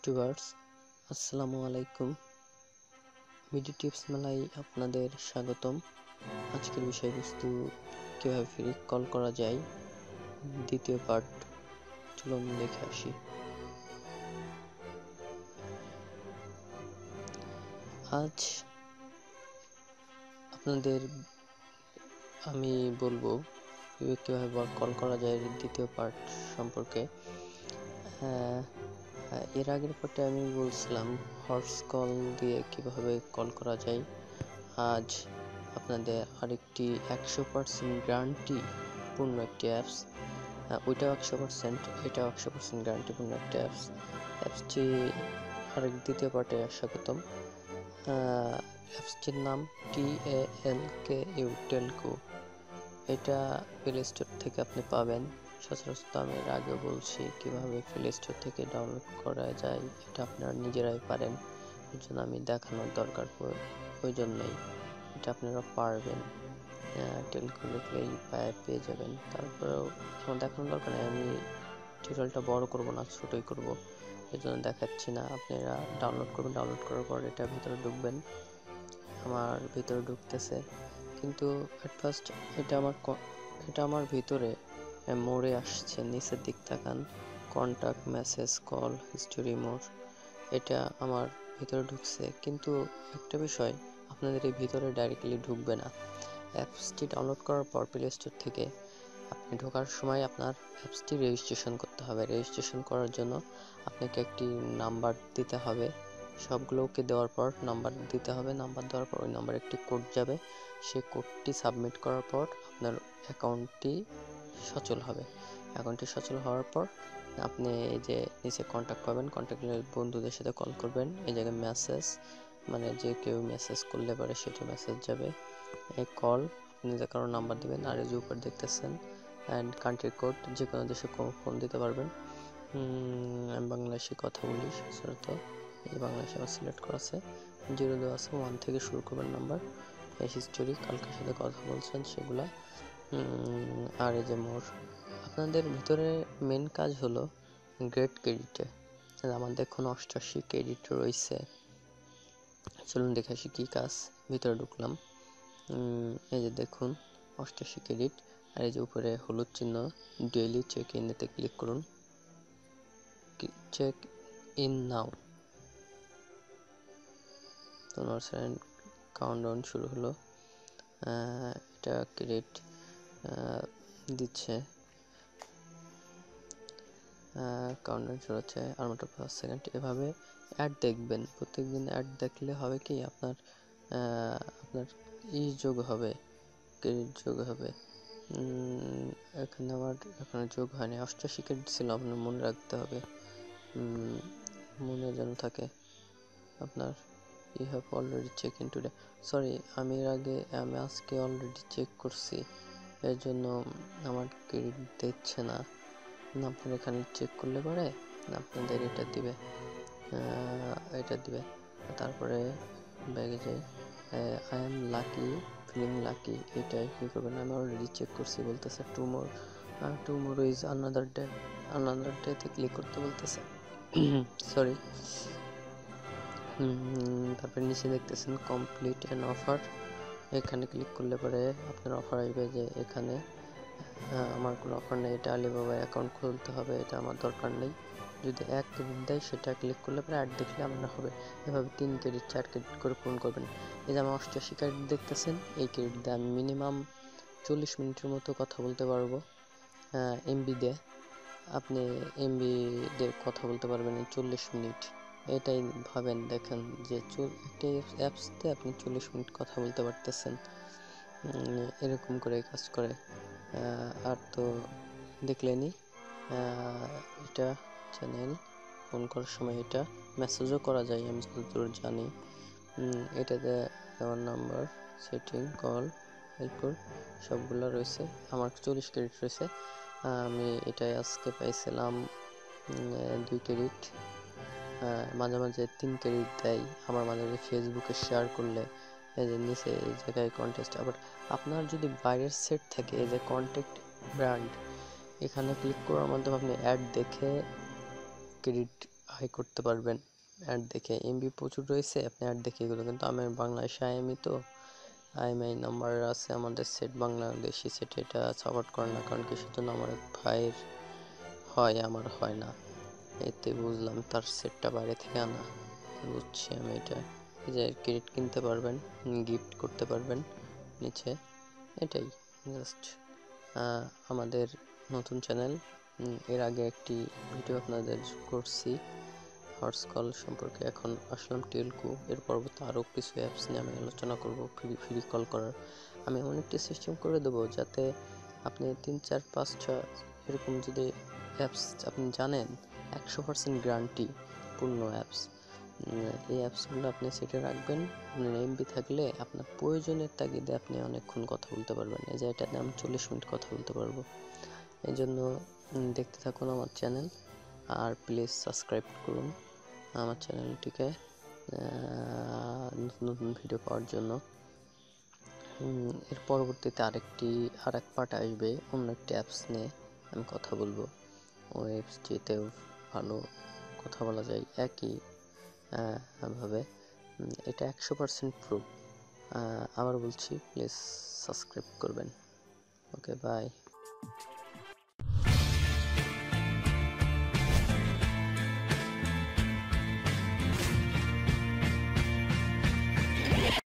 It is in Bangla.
ভিউয়ার্স, আসসালামু আলাইকুম। মিডি টিপস মেলায় আপনাদের স্বাগতম। আজকের বিষয়বস্তু কিভাবে ফ্রি কল করা যায়, দ্বিতীয় পার্ট। চলুন দেখে আসি। আজ আপনাদের আমি বলবো কিভাবে কল করা যায় দ্বিতীয় পার্ট সম্পর্কে। এর আগের পার্টে আমি বলছিলাম হর্স কল দিয়ে কিভাবে কল করা যায়। আজ আপনাদের আরেকটি 100% গ্যারান্টি পূর্ণ একটি অ্যাপস, ওইটাও 100%, এটাও 100% গ্যারান্টি পূর্ণ একটা অ্যাপসটি আরেক দ্বিতীয় পার্টে স্বাগতম। অ্যাপসটির নাম TALKU টেলকো। এটা প্লে স্টোর থেকে আপনি পাবেন। সচরাচর আমি এর আগে বলছি কিভাবে প্লে স্টোর থেকে ডাউনলোড করা যায়, এটা আপনারা নিজেরাই পারেন, এর জন্য আমি দেখানোর দরকার প্রয়োজন নেই, এটা আপনারা পারবেন। টেলকো লিখলেই পেয়ে যাবেন। তারপরেও আমার দেখানোর দরকার নেই, আমি টিউটোরিয়ালটা বড় করব না, ছোটই করব, এর জন্য দেখাচ্ছি না। আপনারা ডাউনলোড করবেন, ডাউনলোড করার পর এটা ভিতরে ঢুকবেন। আমার ভিতরে ঢুকতেছে, কিন্তু অ্যাট ফার্স্ট এটা আমার ভিতরে মোড়ে আসছে। নিচের দিক তাকান, কন্টাক্ট, মেসেজ, কল হিস্টোরি, মোর, এটা আমার ভিতরে ঢুকছে। কিন্তু একটা বিষয়, আপনাদের এই ভিতরে ডাইরেক্টলি ঢুকবে না। অ্যাপসটি ডাউনলোড করার পর প্লে স্টোর থেকে আপনি ঢোকার সময় আপনার অ্যাপসটি রেজিস্ট্রেশন করতে হবে। রেজিস্ট্রেশন করার জন্য আপনাকে একটি নাম্বার দিতে হবে। সবগুলোকে দেওয়ার পর নাম্বার দিতে হবে। নাম্বার দেওয়ার পর ওই নাম্বারে একটি কোড যাবে। সেই কোডটি সাবমিট করার পর আপনার অ্যাকাউন্টটি সচল হবে। অ্যাকাউন্টটি সচল হওয়ার পর আপনি এই যে নিচে কন্ট্যাক্ট পাবেন, কন্ট্যাক্টের বন্ধুদের সাথে কল করবেন। এই জায়গায় মেসেজ, মানে যে কেউ মেসেজ করলে পারে সেটি মেসেজ যাবে। এই কল আপনি যে কারো নাম্বার দেবেন, আর এই যে উপর দেখতেছেন অ্যান্ড কান্ট্রি কোড, যে কোনো দেশে ফোন দিতে পারবেন। আমি বাংলাদেশে কথা বলি, সচরাচর এই বাংলাদেশে আমার সিলেক্ট করা আছে। 0 দেওয়া আছে, 1 থেকে শুরু করবেন নাম্বার। এই হিস্টোরি, কালকের সাথে কথা বলছেন সেগুলা, আর এই যে মোর। আপনাদের ভিতরে মেন কাজ হলো গ্রেড ক্রেডিটে। আমার দেখুন 88 ক্রেডিট রয়েছে। চলুন দেখে আসি কি কাজ। ভিতরে ঢুকলাম, এই যে দেখুন 88 ক্রেডিট, আর এই যে উপরে হলুদ চিহ্ন ডেইলি চেক ইনেতে ক্লিক করুন। Check in now. তোমার কাউন্টডাউন শুরু হলো। এটা ক্রেডিট দিচ্ছে, কাউন্টডাউন শুরু হচ্ছে আর মাত্র 5 সেকেন্ড। এভাবে অ্যাড দেখবেন, প্রত্যেকদিন অ্যাড দেখলে হবে কি আপনার যোগ হবে, ক্রেডিট যোগ হবে। এখানে আমার এখনো যোগ হয়নি। 88 ক্রেডিট ছিল, আপনার মনে রাখতে হবে, মনে যেন থাকে আপনার। You have already check in today. Sorry, আমি আজকে অলরেডি চেক করছি, এর জন্য আমার ক্রেডিট দিচ্ছে না। আপনার এখানে চেক করলে পরে আপনাদের এটা দিবে। তারপরে ব্যাগে যাই, I am lucky, feeling lucky, এটা কি করবেন? আমি অলরেডি চেক করছি বলতেছে। টুমোরো ইজ আনাদার ডেতে ক্লিক করতে বলতেছে। সরি। তারপরে নিচে দেখতেছেন কমপ্লিট অ্যান অফার, এখানে ক্লিক করলে পরে আপনার অফার আসবে যে এখানে আমার কোনো অফার নেই, এটা আলিবাবায় অ্যাকাউন্ট খুলতে হবে, এটা আমার দরকার নেই। যদি 1 ক্রেডিট দেয় সেটা ক্লিক করলে পরে অ্যাড দেখলে আপনার হবে। এভাবে 3 ক্রেডিট 4 ক্রেডিট করে পূরণ করবেন। এই যে আমার 88 ক্রেডিট দেখতেছেন, এই ক্রেডিট দিয়ে আমি মিনিমাম 40 মিনিটের মতো কথা বলতে পারবো। এমবি দিয়ে আপনি দিয়ে কথা বলতে পারবেন 40 মিনিট। এটাই ভাবেন, দেখেন যে একটা অ্যাপসতে আপনি 40 মিনিট কথা বলতে পারতেছেন। এরকম করে কাজ করে। আর তো দেখলেনি, এটা চ্যানেল ফোন করার সময় এটা মেসেজও করা যায়, আমি যতদূর জানি। এটাতে আমার নাম্বার, সেটিং, কল, এরপর সবগুলো রয়েছে। আমার 40 ক্রেডিট রয়েছে। আমি এটাই আজকে পাইছিলাম 2 ক্রেডিট। মাঝে মাঝে 3 ক্রেডিট দেয়। আমার মাঝে মাঝে ফেসবুকে শেয়ার করলে এই যে নিচে এই জায়গায় কন্টেস্ট। আবার আপনার যদি বাইরের সেট থাকে, এই যে কন্ট্যাক্ট ব্র্যান্ড, এখানে ক্লিক করার মাধ্যমে আপনি অ্যাড দেখে ক্রেডিট আয় করতে পারবেন অ্যাড দেখে। এমবি প্রচুর রয়েছে, আপনি অ্যাড দেখে এগুলো, কিন্তু আমি বাংলাদেশে আইএমই তো আইএমআই নাম্বার আছে আমাদের সেট, বাংলাদেশি সেট, এটা সাপোর্ট করে না। কারণ কি, সেজন্য আমার এক ভাইয়ের হয়, আমার হয় না। এতে বুঝলাম তার সেটটা বাইরে থেকে আনা, বুঝছি আমি এটা। এই যে ক্রেডিট কিনতে পারবেন, গিফট করতে পারবেন নিচে, এটাই জাস্ট। আমাদের নতুন চ্যানেল, এর আগে একটি ভিডিও আপনাদের করছি হর্স কল সম্পর্কে, এখন আসলাম টেলকো। এর পরবর্তী আরও কিছু অ্যাপস নিয়ে আমি আলোচনা করব, ফ্রি কল করার। আমি এমন একটি সিস্টেম করে দেবো যাতে আপনি 3-4-5টা এরকম যদি অ্যাপস আপনি জানেন, 100% গ্যারান্টি পূর্ণ অ্যাপস, এই অ্যাপসগুলো আপনি সেটে রাখবেন। এমবি থাকলে আপনার প্রয়োজনের তাগিদে আপনি অনেকক্ষণ কথা বলতে পারবেন। এই যে এটাতে আমি 40 মিনিট কথা বলতে পারবো। এই জন্য দেখতে থাকুন আমার চ্যানেল, আর প্লিজ সাবস্ক্রাইব করুন আমার চ্যানেলটিকে নতুন নতুন ভিডিও পাওয়ার জন্য। এর পরবর্তীতে আরেক পার্ট আসবে, অন্য একটি অ্যাপস নিয়ে আমি কথা বলবো। ওই অ্যাপসটিতেও ভালো কথা বলা যায় একই ভাবে। এটা 100% প্রুফ। আবার বলছি, প্লিজ সাবস্ক্রাইব করবেন। ওকে, বাই।